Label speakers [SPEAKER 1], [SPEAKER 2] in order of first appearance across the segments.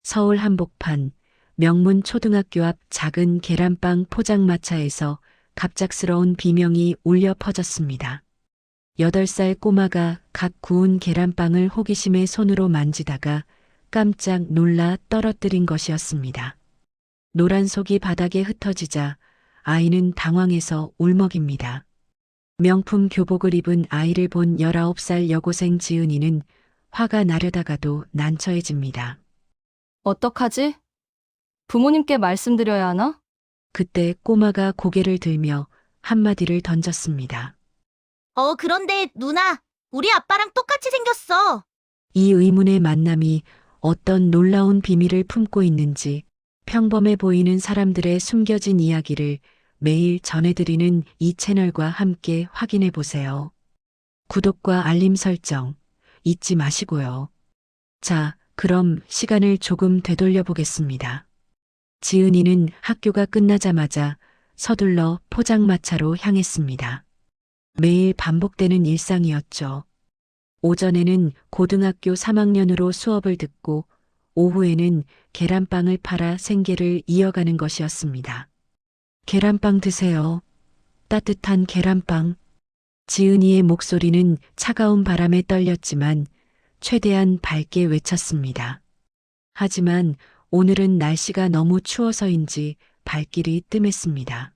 [SPEAKER 1] 서울 한복판 명문 초등학교 앞 작은 계란빵 포장마차에서 갑작스러운 비명이 울려 퍼졌습니다. 8살 꼬마가 갓 구운 계란빵을 호기심에 손으로 만지다가 깜짝 놀라 떨어뜨린 것이었습니다. 노란 속이 바닥에 흩어지자 아이는 당황해서 울먹입니다. 명품 교복을 입은 아이를 본 19살 여고생 지은이는 화가 나려다가도 난처해집니다.
[SPEAKER 2] 어떡하지? 부모님께 말씀드려야 하나?
[SPEAKER 1] 그때 꼬마가 고개를 들며 한마디를 던졌습니다.
[SPEAKER 3] 그런데 누나, 우리 아빠랑 똑같이 생겼어.
[SPEAKER 1] 이 의문의 만남이 어떤 놀라운 비밀을 품고 있는지 평범해 보이는 사람들의 숨겨진 이야기를 매일 전해드리는 이 채널과 함께 확인해 보세요. 구독과 알림 설정 잊지 마시고요. 자, 그럼 시간을 조금 되돌려 보겠습니다. 지은이는 학교가 끝나자마자 서둘러 포장마차로 향했습니다. 매일 반복되는 일상이었죠. 오전에는 고등학교 3학년으로 수업을 듣고 오후에는 계란빵을 팔아 생계를 이어가는 것이었습니다. 계란빵 드세요. 따뜻한 계란빵. 지은이의 목소리는 차가운 바람에 떨렸지만 최대한 밝게 외쳤습니다. 하지만 오늘은 날씨가 너무 추워서인지 발길이 뜸했습니다.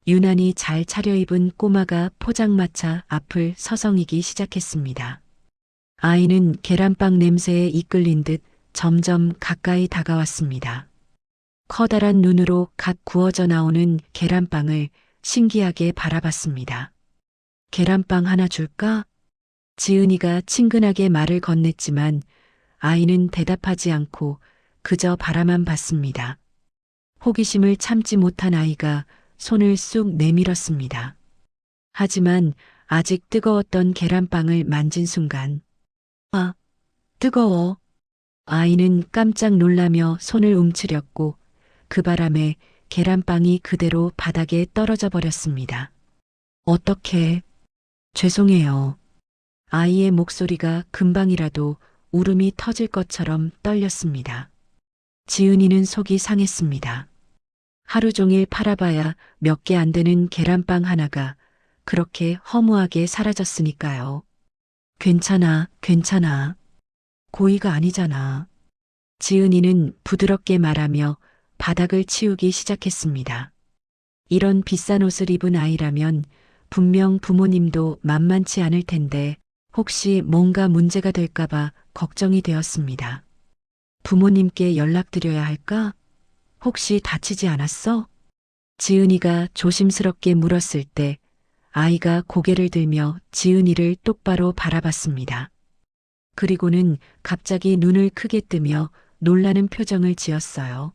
[SPEAKER 1] 유난히 잘 차려입은 꼬마가 포장마차 앞을 서성이기 시작했습니다. 아이는 계란빵 냄새에 이끌린 듯 점점 가까이 다가왔습니다. 커다란 눈으로 갓 구워져 나오는 계란빵을 신기하게 바라봤습니다. 계란빵 하나 줄까? 지은이가 친근하게 말을 건넸지만 아이는 대답하지 않고 그저 바라만 봤습니다. 호기심을 참지 못한 아이가 손을 쑥 내밀었습니다. 하지만 아직 뜨거웠던 계란빵을 만진 순간, 아, 뜨거워. 아이는 깜짝 놀라며 손을 움츠렸고 그 바람에 계란빵이 그대로 바닥에 떨어져 버렸습니다. 어떡해. 죄송해요. 아이의 목소리가 금방이라도 울음이 터질 것처럼 떨렸습니다. 지은이는 속이 상했습니다. 하루 종일 팔아봐야 몇 개 안 되는 계란빵 하나가 그렇게 허무하게 사라졌으니까요. 괜찮아, 괜찮아. 고의가 아니잖아. 지은이는 부드럽게 말하며 바닥을 치우기 시작했습니다. 이런 비싼 옷을 입은 아이라면 분명 부모님도 만만치 않을 텐데 혹시 뭔가 문제가 될까봐 걱정이 되었습니다. 부모님께 연락드려야 할까? 혹시 다치지 않았어? 지은이가 조심스럽게 물었을 때 아이가 고개를 들며 지은이를 똑바로 바라봤습니다. 그리고는 갑자기 눈을 크게 뜨며 놀라는 표정을 지었어요.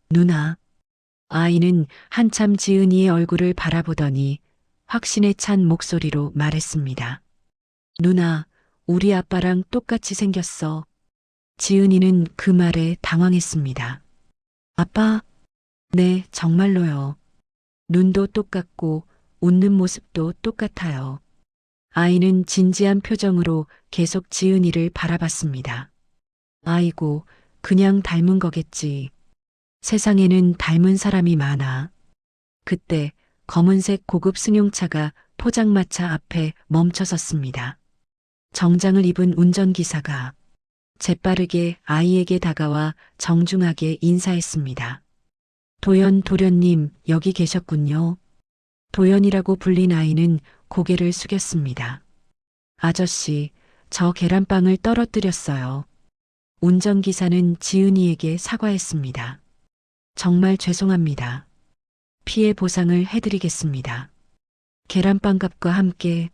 [SPEAKER 1] 누나. 아이는 한참 지은이의 얼굴을 바라보더니 확신에 찬 목소리로 말했습니다. 누나, 우리 아빠랑 똑같이 생겼어. 지은이는 그 말에 당황했습니다. 아빠? 네, 정말로요. 눈도 똑같고 웃는 모습도 똑같아요. 아이는 진지한 표정으로 계속 지은이를 바라봤습니다. 아이고, 그냥 닮은 거겠지. 세상에는 닮은 사람이 많아. 그때 검은색 고급 승용차가 포장마차 앞에 멈춰 섰습니다. 정장을 입은 운전기사가 재빠르게 아이에게 다가와 정중하게 인사했습니다. 도련님, 여기 계셨군요. 도연이라고 불린 아이는 고개를 숙였습니다. 아저씨, 저 계란빵을 떨어뜨렸어요. 운전기사는 지은이에게 사과했습니다. 정말 죄송합니다. 피해 보상을 해드리겠습니다. 계란빵 값과 함께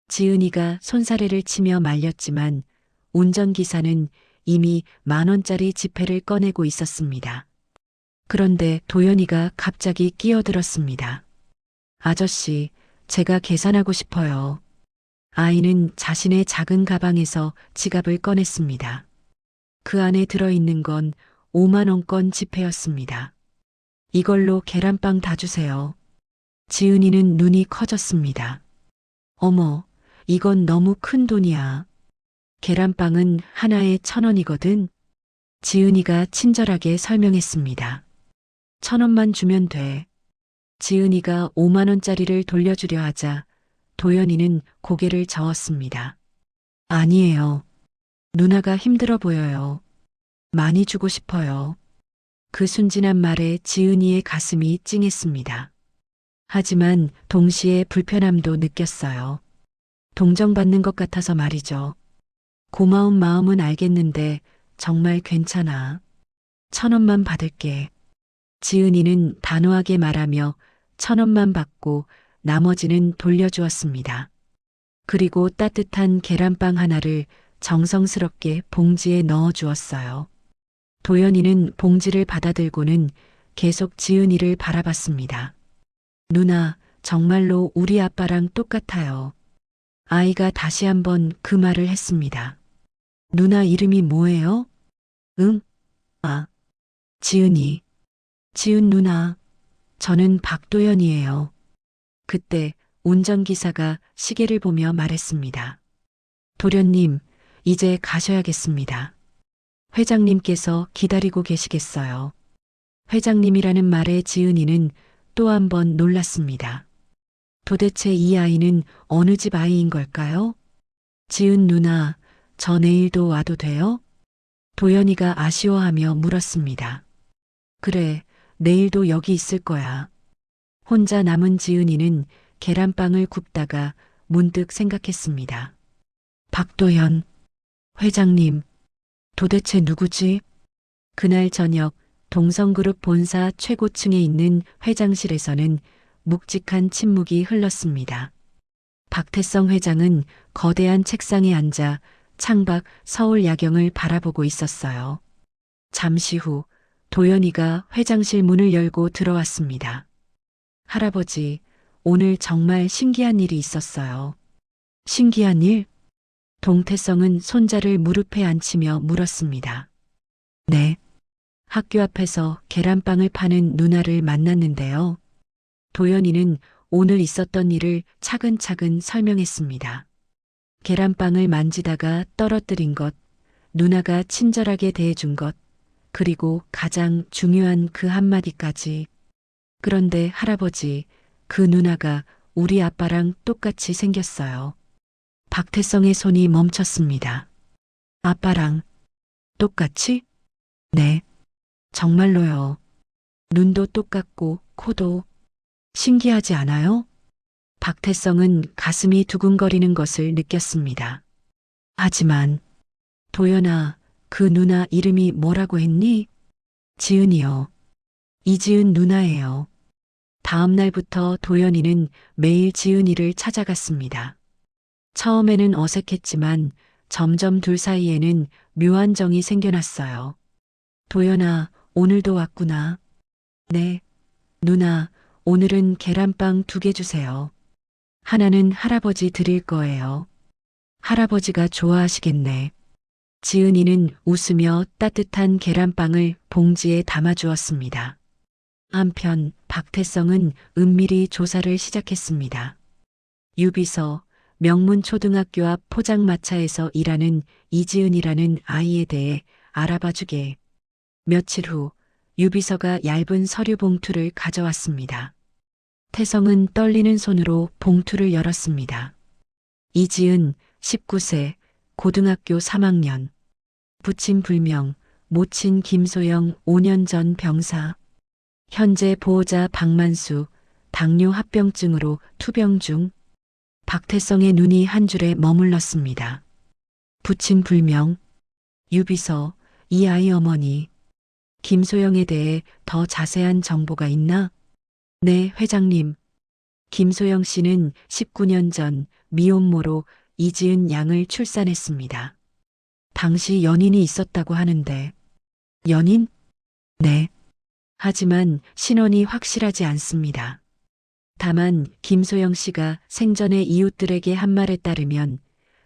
[SPEAKER 1] 지은이가 손사래를 치며 말렸지만 운전기사는 이미 10,000원짜리 지폐를 꺼내고 있었습니다. 그런데 도연이가 갑자기 끼어들었습니다. 아저씨, 제가 계산하고 싶어요. 아이는 자신의 작은 가방에서 지갑을 꺼냈습니다. 그 안에 들어있는 건 50,000원권 지폐였습니다. 이걸로 계란빵 다 주세요. 지은이는 눈이 커졌습니다. 어머, 이건 너무 큰 돈이야. 계란빵은 하나에 1,000원이거든. 지은이가 친절하게 설명했습니다. 1,000원만 주면 돼. 지은이가 5만 원짜리를 돌려주려 하자 도연이는 고개를 저었습니다. 아니에요. 누나가 힘들어 보여요. 많이 주고 싶어요. 그 순진한 말에 지은이의 가슴이 찡했습니다. 하지만 동시에 불편함도 느꼈어요. 동정받는 것 같아서 말이죠. 고마운 마음은 알겠는데 정말 괜찮아. 1,000원만 받을게. 지은이는 단호하게 말하며 1,000원만 받고 나머지는 돌려주었습니다. 그리고 따뜻한 계란빵 하나를 정성스럽게 봉지에 넣어 주었어요. 도연이는 봉지를 받아들고는 계속 지은이를 바라봤습니다. 누나, 정말로 우리 아빠랑 똑같아요. 아이가 다시 한번 그 말을 했습니다. 누나 이름이 뭐예요? 지은이. 지은 누나. 저는 박도연이에요. 그때 운전기사가 시계를 보며 말했습니다. 도련님, 이제 가셔야겠습니다. 회장님께서 기다리고 계시겠어요. 회장님이라는 말에 지은이는 또 한 번 놀랐습니다. 도대체 이 아이는 어느 집 아이인 걸까요? 지은 누나, 저 내일도 와도 돼요? 도연이가 아쉬워하며 물었습니다. 그래, 내일도 여기 있을 거야. 혼자 남은 지은이는 계란빵을 굽다가 문득 생각했습니다. 박도연, 회장님, 도대체 누구지? 그날 저녁 동성그룹 본사 최고층에 있는 회장실에서는 묵직한 침묵이 흘렀습니다. 박태성 회장은 거대한 책상에 앉아 창밖 서울 야경을 바라보고 있었어요. 잠시 후 도연이가 회장실 문을 열고 들어왔습니다. 할아버지, 오늘 정말 신기한 일이 있었어요. 신기한 일? 동태성은 손자를 무릎에 앉히며 물었습니다. 네. 학교 앞에서 계란빵을 파는 누나를 만났는데요. 도연이는 오늘 있었던 일을 차근차근 설명했습니다. 계란빵을 만지다가 떨어뜨린 것, 누나가 친절하게 대해준 것, 그리고 가장 중요한 그 한마디까지. 그런데 할아버지, 그 누나가 우리 아빠랑 똑같이 생겼어요. 박태성의 손이 멈췄습니다. 아빠랑 똑같이? 네, 정말로요. 눈도 똑같고 코도. 신기하지 않아요? 박태성은 가슴이 두근거리는 것을 느꼈습니다. 하지만 도연아, 그 누나 이름이 뭐라고 했니? 지은이요. 이지은 누나예요. 다음 날부터 도연이는 매일 지은이를 찾아갔습니다. 처음에는 어색했지만 점점 둘 사이에는 묘한 정이 생겨났어요. 도연아, 오늘도 왔구나. 네. 누나, 오늘은 계란빵 2개 주세요. 하나는 할아버지 드릴 거예요. 할아버지가 좋아하시겠네. 지은이는 웃으며 따뜻한 계란빵을 봉지에 담아주었습니다. 한편 박태성은 은밀히 조사를 시작했습니다. 유비서 명문초등학교 앞 포장마차에서 일하는 이지은이라는 아이에 대해 알아봐주게. 며칠 후 유비서가 얇은 서류 봉투를 가져왔습니다. 태성은 떨리는 손으로 봉투를 열었습니다. 이지은 19세, 고등학교 3학년. 부친 불명, 모친 김소영 5년 전 병사. 현재 보호자 박만수, 당뇨 합병증으로 투병 중. 박태성의 눈이 한 줄에 머물렀습니다. 부친 불명. 유비서, 이 아이 어머니. 김소영에 대해 더 자세한 정보가 있나? 네, 회장님. 김소영 씨는 19년 전 미혼모로 이지은 양을 출산했습니다. 당시 연인이 있었다고 하는데. 연인? 네. 하지만 신원이 확실하지 않습니다. 다만 김소영 씨가 생전에 이웃들에게 한 말에 따르면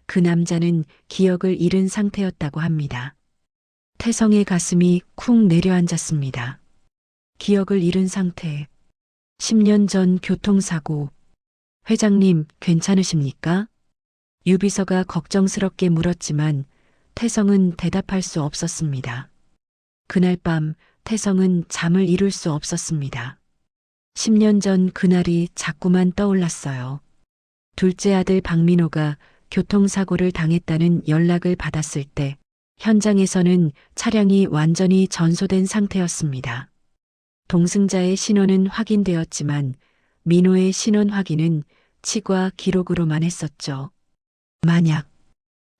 [SPEAKER 1] 그 남자는 기억을 잃은 상태였다고 합니다. 태성의 가슴이 쿵 내려앉았습니다. 기억을 잃은 상태. 10년 전 교통사고. 회장님, 괜찮으십니까? 유비서가 걱정스럽게 물었지만 태성은 대답할 수 없었습니다. 그날 밤 태성은 잠을 이룰 수 없었습니다. 10년 전 그날이 자꾸만 떠올랐어요. 둘째 아들 박민호가 교통사고를 당했다는 연락을 받았을 때 현장에서는 차량이 완전히 전소된 상태였습니다. 동승자의 신원은 확인되었지만 민호의 신원 확인은 치과 기록으로만 했었죠.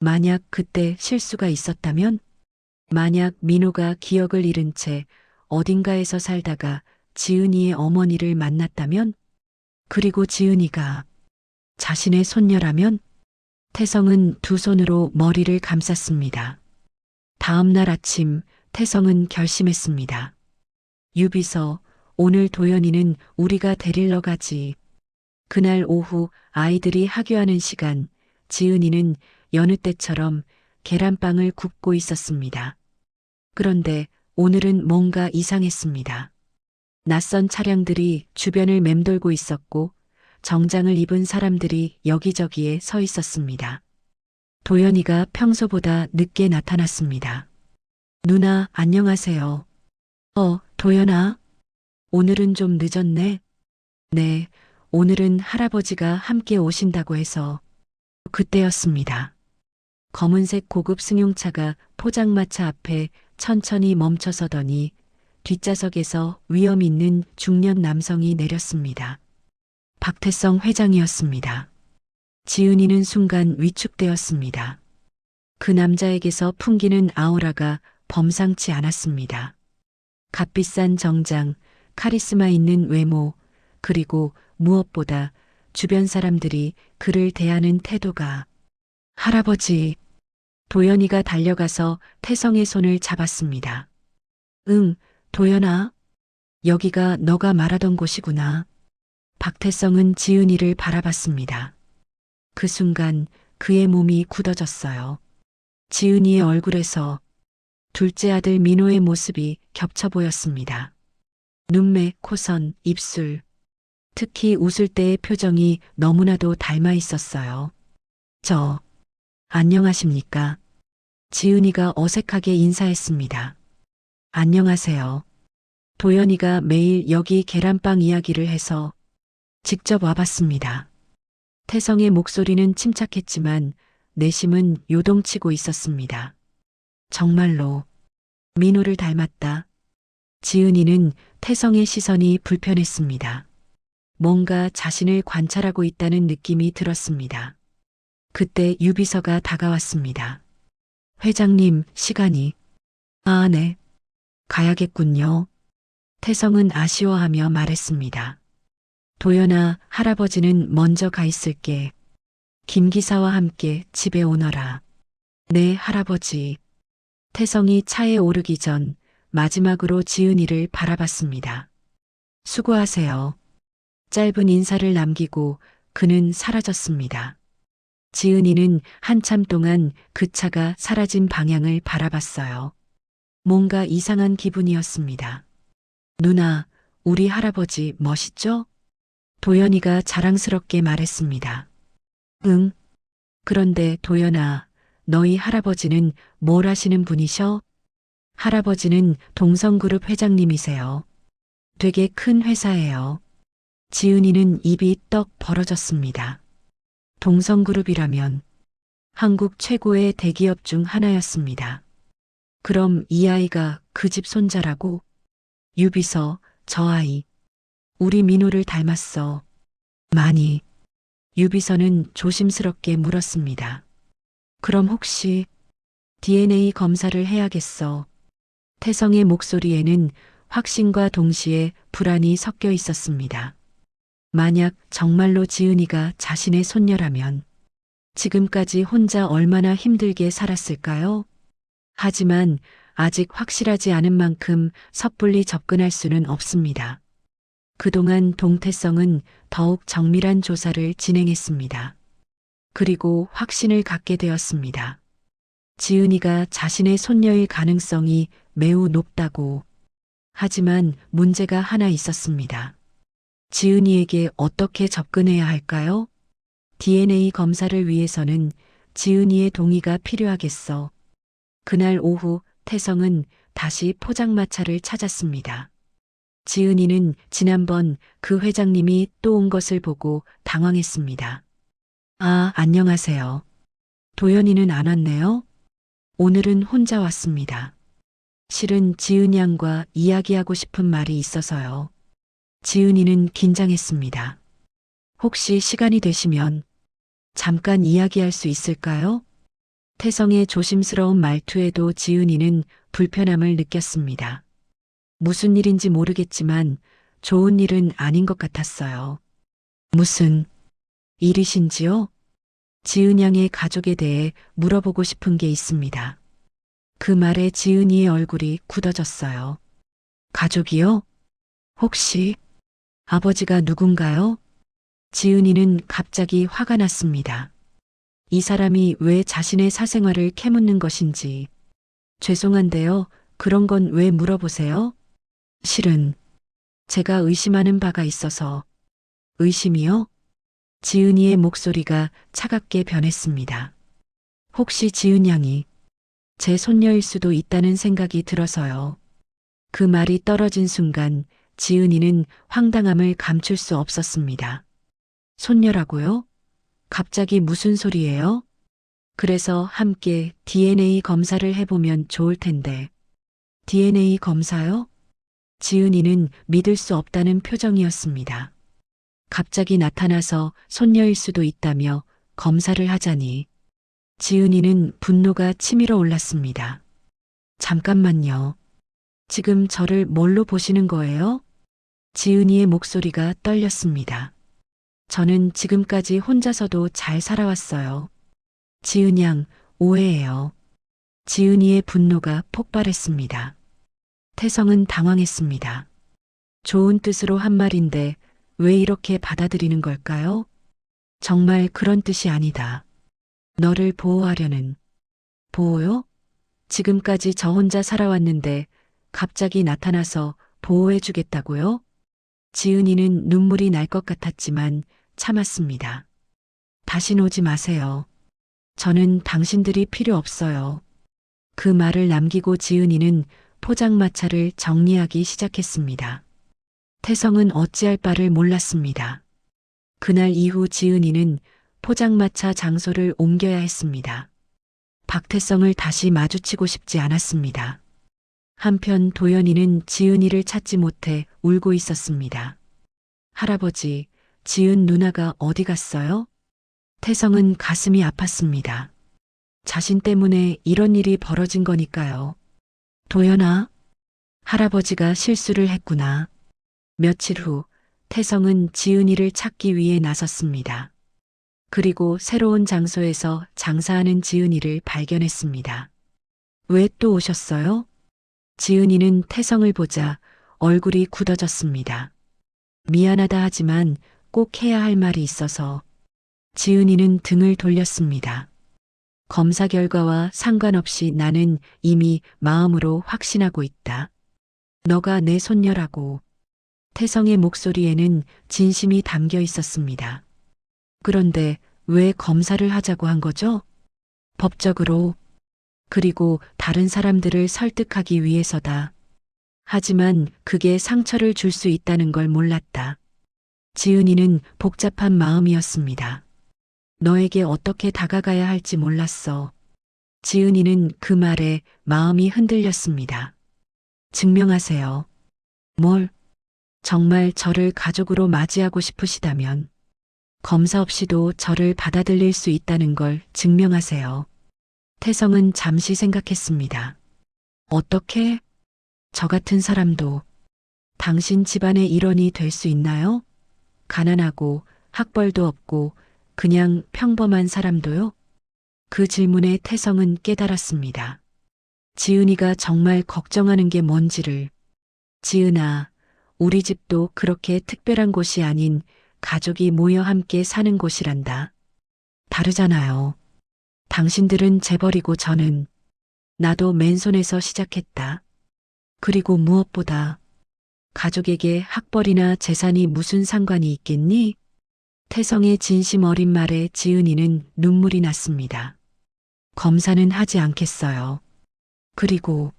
[SPEAKER 1] 만약 그때 실수가 있었다면? 만약 민호가 기억을 잃은 채 어딘가에서 살다가 지은이의 어머니를 만났다면? 그리고 지은이가 자신의 손녀라면? 태성은 두 손으로 머리를 감쌌습니다. 다음 날 아침 태성은 결심했습니다. 유비서, 오늘 도연이는 우리가 데리러 가지. 그날 오후 아이들이 하교하는 시간, 지은이는 여느 때처럼 계란빵을 굽고 있었습니다. 그런데 오늘은 뭔가 이상했습니다. 낯선 차량들이 주변을 맴돌고 있었고 정장을 입은 사람들이 여기저기에 서 있었습니다. 도연이가 평소보다 늦게 나타났습니다. 누나, 안녕하세요. 도연아. 오늘은 좀 늦었네. 네, 오늘은 할아버지가 함께 오신다고 해서. 그때였습니다. 검은색 고급 승용차가 포장마차 앞에 천천히 멈춰서더니 뒷좌석에서 위험 있는 중년 남성이 내렸습니다. 박태성 회장이었습니다. 지은이는 순간 위축되었습니다. 그 남자에게서 풍기는 아우라가 범상치 않았습니다. 값비싼 정장, 카리스마 있는 외모, 그리고 무엇보다 주변 사람들이 그를 대하는 태도가. 할아버지. 도연이가 달려가서 태성의 손을 잡았습니다. 응, 도연아. 여기가 너가 말하던 곳이구나. 박태성은 지은이를 바라봤습니다. 그 순간 그의 몸이 굳어졌어요. 지은이의 얼굴에서 둘째 아들 민호의 모습이 겹쳐 보였습니다. 눈매, 코선, 입술. 특히 웃을 때의 표정이 너무나도 닮아 있었어요. 안녕하십니까? 지은이가 어색하게 인사했습니다. 안녕하세요. 도연이가 매일 여기 계란빵 이야기를 해서 직접 와봤습니다. 태성의 목소리는 침착했지만 내심은 요동치고 있었습니다. 정말로 민호를 닮았다. 지은이는 태성의 시선이 불편했습니다. 뭔가 자신을 관찰하고 있다는 느낌이 들었습니다. 그때 유비서가 다가왔습니다. 회장님, 시간이. 네. 가야겠군요. 태성은 아쉬워하며 말했습니다. 도연아, 할아버지는 먼저 가 있을게. 김 기사와 함께 집에 오너라. 네, 할아버지. 태성이 차에 오르기 전 마지막으로 지은이를 바라봤습니다. 수고하세요. 짧은 인사를 남기고 그는 사라졌습니다. 지은이는 한참 동안 그 차가 사라진 방향을 바라봤어요. 뭔가 이상한 기분이었습니다. 누나, 우리 할아버지 멋있죠? 도연이가 자랑스럽게 말했습니다. 응. 그런데 도연아, 너희 할아버지는 뭘 하시는 분이셔? 할아버지는 동성그룹 회장님이세요. 되게 큰 회사예요. 지은이는 입이 떡 벌어졌습니다. 동성그룹이라면 한국 최고의 대기업 중 하나였습니다. 그럼 이 아이가 그 집 손자라고? 유비서, 저 아이. 우리 민호를 닮았어. 많이. 유비서는 조심스럽게 물었습니다. 그럼 혹시 DNA 검사를 해야겠어. 태성의 목소리에는 확신과 동시에 불안이 섞여 있었습니다. 만약 정말로 지은이가 자신의 손녀라면 지금까지 혼자 얼마나 힘들게 살았을까요? 하지만 아직 확실하지 않은 만큼 섣불리 접근할 수는 없습니다. 그동안 동태성은 더욱 정밀한 조사를 진행했습니다. 그리고 확신을 갖게 되었습니다. 지은이가 자신의 손녀일 가능성이 매우 높다고. 하지만 문제가 하나 있었습니다. 지은이에게 어떻게 접근해야 할까요? DNA 검사를 위해서는 지은이의 동의가 필요하겠어. 그날 오후 태성은 다시 포장마차를 찾았습니다. 지은이는 지난번 그 회장님이 또 온 것을 보고 당황했습니다. 아, 안녕하세요. 도연이는 안 왔네요? 오늘은 혼자 왔습니다. 실은 지은 양과 이야기하고 싶은 말이 있어서요. 지은이는 긴장했습니다. 혹시 시간이 되시면 잠깐 이야기할 수 있을까요? 태성의 조심스러운 말투에도 지은이는 불편함을 느꼈습니다. 무슨 일인지 모르겠지만 좋은 일은 아닌 것 같았어요. 무슨 일이신지요? 지은 양의 가족에 대해 물어보고 싶은 게 있습니다. 그 말에 지은이의 얼굴이 굳어졌어요. 가족이요? 혹시 아버지가 누군가요? 지은이는 갑자기 화가 났습니다. 이 사람이 왜 자신의 사생활을 캐묻는 것인지. 죄송한데요. 그런 건 왜 물어보세요? 실은 제가 의심하는 바가 있어서. 의심이요? 지은이의 목소리가 차갑게 변했습니다. 혹시 지은 양이 제 손녀일 수도 있다는 생각이 들어서요. 그 말이 떨어진 순간 지은이는 황당함을 감출 수 없었습니다. 손녀라고요? 갑자기 무슨 소리예요? 그래서 함께 DNA 검사를 해보면 좋을 텐데. DNA 검사요? 지은이는 믿을 수 없다는 표정이었습니다. 갑자기 나타나서 손녀일 수도 있다며 검사를 하자니. 지은이는 분노가 치밀어 올랐습니다. 잠깐만요. 지금 저를 뭘로 보시는 거예요? 지은이의 목소리가 떨렸습니다. 저는 지금까지 혼자서도 잘 살아왔어요. 지은 양, 오해예요. 지은이의 분노가 폭발했습니다. 태성은 당황했습니다. 좋은 뜻으로 한 말인데 왜 이렇게 받아들이는 걸까요? 정말 그런 뜻이 아니다. 너를 보호하려는. 보호요? 지금까지 저 혼자 살아왔는데 갑자기 나타나서 보호해주겠다고요? 지은이는 눈물이 날 것 같았지만 참았습니다. 다신 오지 마세요. 저는 당신들이 필요 없어요. 그 말을 남기고 지은이는 포장마차를 정리하기 시작했습니다. 태성은 어찌할 바를 몰랐습니다. 그날 이후 지은이는 포장마차 장소를 옮겨야 했습니다. 박태성을 다시 마주치고 싶지 않았습니다. 한편 도연이는 지은이를 찾지 못해 울고 있었습니다. 할아버지, 지은 누나가 어디 갔어요? 태성은 가슴이 아팠습니다. 자신 때문에 이런 일이 벌어진 거니까요. 도연아, 할아버지가 실수를 했구나. 며칠 후 태성은 지은이를 찾기 위해 나섰습니다. 그리고 새로운 장소에서 장사하는 지은이를 발견했습니다. 왜 또 오셨어요? 지은이는 태성을 보자 얼굴이 굳어졌습니다. 미안하다 하지만 꼭 해야 할 말이 있어서. 지은이는 등을 돌렸습니다. 검사 결과와 상관없이 나는 이미 마음으로 확신하고 있다. 너가 내 손녀라고. 태성의 목소리에는 진심이 담겨 있었습니다. 그런데 왜 검사를 하자고 한 거죠? 법적으로. 그리고 다른 사람들을 설득하기 위해서다. 하지만 그게 상처를 줄 수 있다는 걸 몰랐다. 지은이는 복잡한 마음이었습니다. 너에게 어떻게 다가가야 할지 몰랐어. 지은이는 그 말에 마음이 흔들렸습니다. 증명하세요. 뭘? 정말 저를 가족으로 맞이하고 싶으시다면 검사 없이도 저를 받아들일 수 있다는 걸 증명하세요. 태성은 잠시 생각했습니다. 어떻게? 저 같은 사람도 당신 집안의 일원이 될 수 있나요? 가난하고 학벌도 없고 그냥 평범한 사람도요? 그 질문에 태성은 깨달았습니다. 지은이가 정말 걱정하는 게 뭔지를. 지은아, 우리 집도 그렇게 특별한 곳이 아닌 가족이 모여 함께 사는 곳이란다. 다르잖아요. 당신들은 재벌이고 저는. 나도 맨손에서 시작했다. 그리고 무엇보다 가족에게 학벌이나 재산이 무슨 상관이 있겠니? 태성의 진심 어린 말에 지은이는 눈물이 났습니다. 검사는 하지 않겠어요. 그리고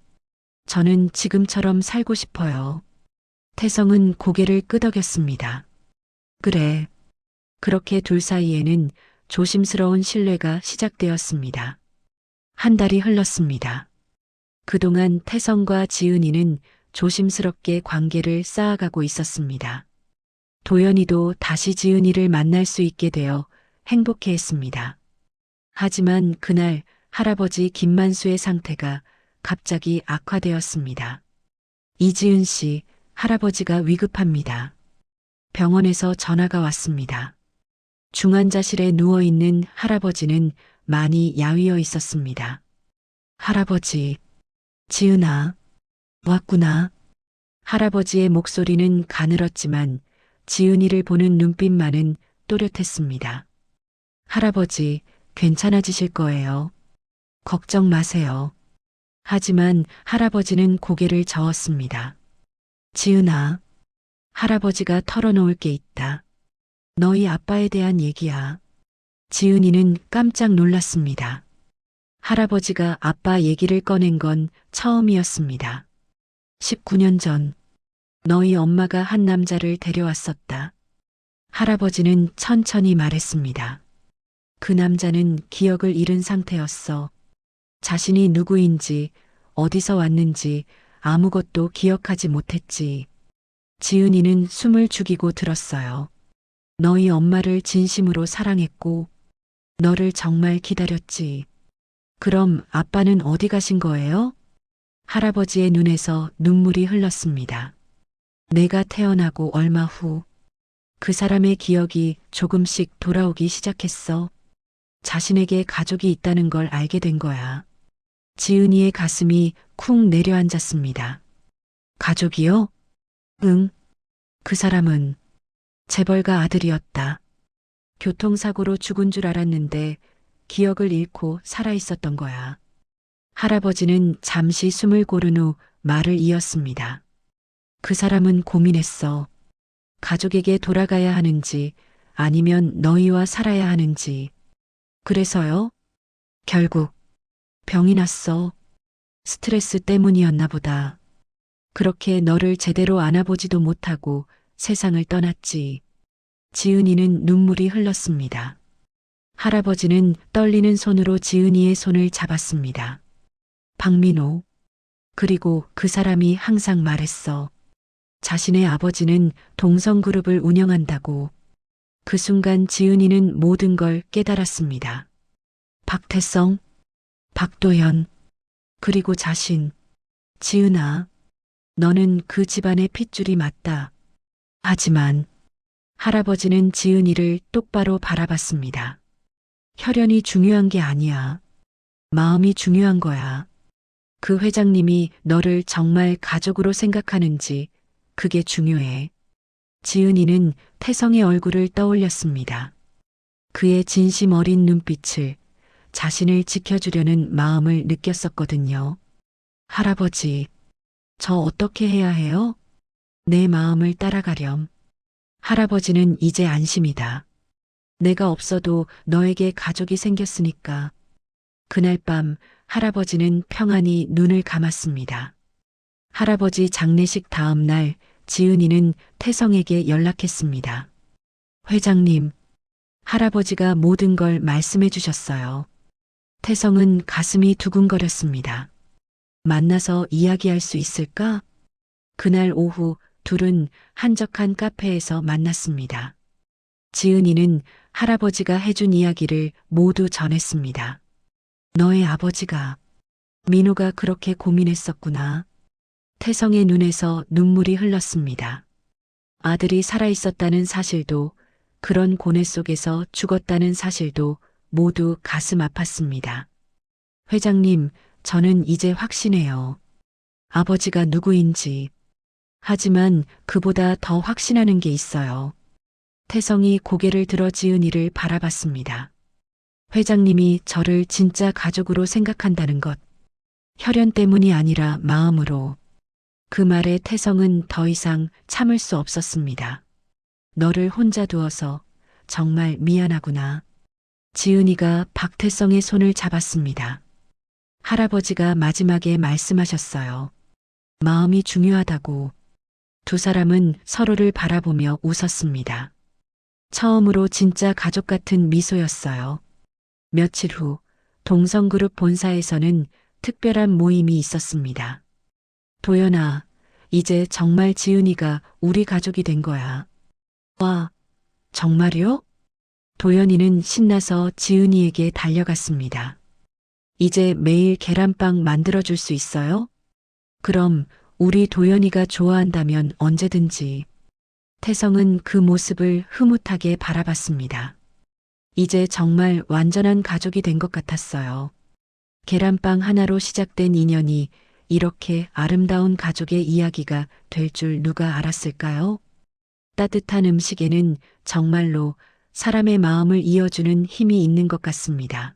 [SPEAKER 1] 저는 지금처럼 살고 싶어요. 태성은 고개를 끄덕였습니다. 그래. 그렇게 둘 사이에는 조심스러운 신뢰가 시작되었습니다. 한 달이 흘렀습니다. 그동안 태성과 지은이는 조심스럽게 관계를 쌓아가고 있었습니다. 도연이도 다시 지은이를 만날 수 있게 되어 행복해했습니다. 하지만 그날 할아버지 김만수의 상태가 갑자기 악화되었습니다. 이지은 씨, 할아버지가 위급합니다. 병원에서 전화가 왔습니다. 중환자실에 누워있는 할아버지는 많이 야위어 있었습니다. 할아버지, 지은아, 왔구나. 할아버지의 목소리는 가늘었지만 지은이를 보는 눈빛만은 또렷했습니다. 할아버지, 괜찮아지실 거예요. 걱정 마세요. 하지만 할아버지는 고개를 저었습니다. 지은아, 할아버지가 털어놓을 게 있다. 너희 아빠에 대한 얘기야. 지은이는 깜짝 놀랐습니다. 할아버지가 아빠 얘기를 꺼낸 건 처음이었습니다. 19년 전, 너희 엄마가 한 남자를 데려왔었다. 할아버지는 천천히 말했습니다. 그 남자는 기억을 잃은 상태였어. 자신이 누구인지, 어디서 왔는지 아무것도 기억하지 못했지. 지은이는 숨을 죽이고 들었어요. 너희 엄마를 진심으로 사랑했고, 너를 정말 기다렸지. 그럼 아빠는 어디 가신 거예요? 할아버지의 눈에서 눈물이 흘렀습니다. 내가 태어나고 얼마 후, 그 사람의 기억이 조금씩 돌아오기 시작했어. 자신에게 가족이 있다는 걸 알게 된 거야. 지은이의 가슴이 쿵 내려앉았습니다. 가족이요? 응. 그 사람은 재벌가 아들이었다. 교통사고로 죽은 줄 알았는데 기억을 잃고 살아있었던 거야. 할아버지는 잠시 숨을 고른 후 말을 이었습니다. 그 사람은 고민했어. 가족에게 돌아가야 하는지 아니면 너희와 살아야 하는지. 그래서요? 결국 병이 났어. 스트레스 때문이었나 보다. 그렇게 너를 제대로 안아보지도 못하고 세상을 떠났지. 지은이는 눈물이 흘렀습니다. 할아버지는 떨리는 손으로 지은이의 손을 잡았습니다. 박민호. 그리고 그 사람이 항상 말했어. 자신의 아버지는 동성그룹을 운영한다고. 그 순간 지은이는 모든 걸 깨달았습니다. 박태성, 박도현, 그리고 자신. 지은아, 너는 그 집안의 핏줄이 맞다. 하지만 할아버지는 지은이를 똑바로 바라봤습니다. 혈연이 중요한 게 아니야. 마음이 중요한 거야. 그 회장님이 너를 정말 가족으로 생각하는지 그게 중요해. 지은이는 태성의 얼굴을 떠올렸습니다. 그의 진심 어린 눈빛을, 자신을 지켜주려는 마음을 느꼈었거든요. 할아버지, 저 어떻게 해야 해요? 내 마음을 따라가렴. 할아버지는 이제 안심이다. 내가 없어도 너에게 가족이 생겼으니까. 그날 밤 할아버지는 평안히 눈을 감았습니다. 할아버지 장례식 다음 날 지은이는 태성에게 연락했습니다. 회장님, 할아버지가 모든 걸 말씀해 주셨어요. 태성은 가슴이 두근거렸습니다. 만나서 이야기할 수 있을까? 그날 오후 둘은 한적한 카페에서 만났습니다. 지은이는 할아버지가 해준 이야기를 모두 전했습니다. 너의 아버지가, 민호가 그렇게 고민했었구나. 태성의 눈에서 눈물이 흘렀습니다. 아들이 살아있었다는 사실도, 그런 고뇌 속에서 죽었다는 사실도 모두 가슴 아팠습니다. 회장님, 저는 이제 확신해요. 아버지가 누구인지. 하지만 그보다 더 확신하는 게 있어요. 태성이 고개를 들어 지은이를 바라봤습니다. 회장님이 저를 진짜 가족으로 생각한다는 것. 혈연 때문이 아니라 마음으로. 그 말에 태성은 더 이상 참을 수 없었습니다. 너를 혼자 두어서 정말 미안하구나. 지은이가 박태성의 손을 잡았습니다. 할아버지가 마지막에 말씀하셨어요. 마음이 중요하다고. 두 사람은 서로를 바라보며 웃었습니다. 처음으로 진짜 가족 같은 미소였어요. 며칠 후 동성그룹 본사에서는 특별한 모임이 있었습니다. 도연아, 이제 정말 지은이가 우리 가족이 된 거야. 와, 정말요? 도연이는 신나서 지은이에게 달려갔습니다. 이제 매일 계란빵 만들어줄 수 있어요? 그럼 우리 도연이가 좋아한다면 언제든지. 태성은 그 모습을 흐뭇하게 바라봤습니다. 이제 정말 완전한 가족이 된 것 같았어요. 계란빵 하나로 시작된 인연이 이렇게 아름다운 가족의 이야기가 될 줄 누가 알았을까요? 따뜻한 음식에는 정말로 사람의 마음을 이어주는 힘이 있는 것 같습니다.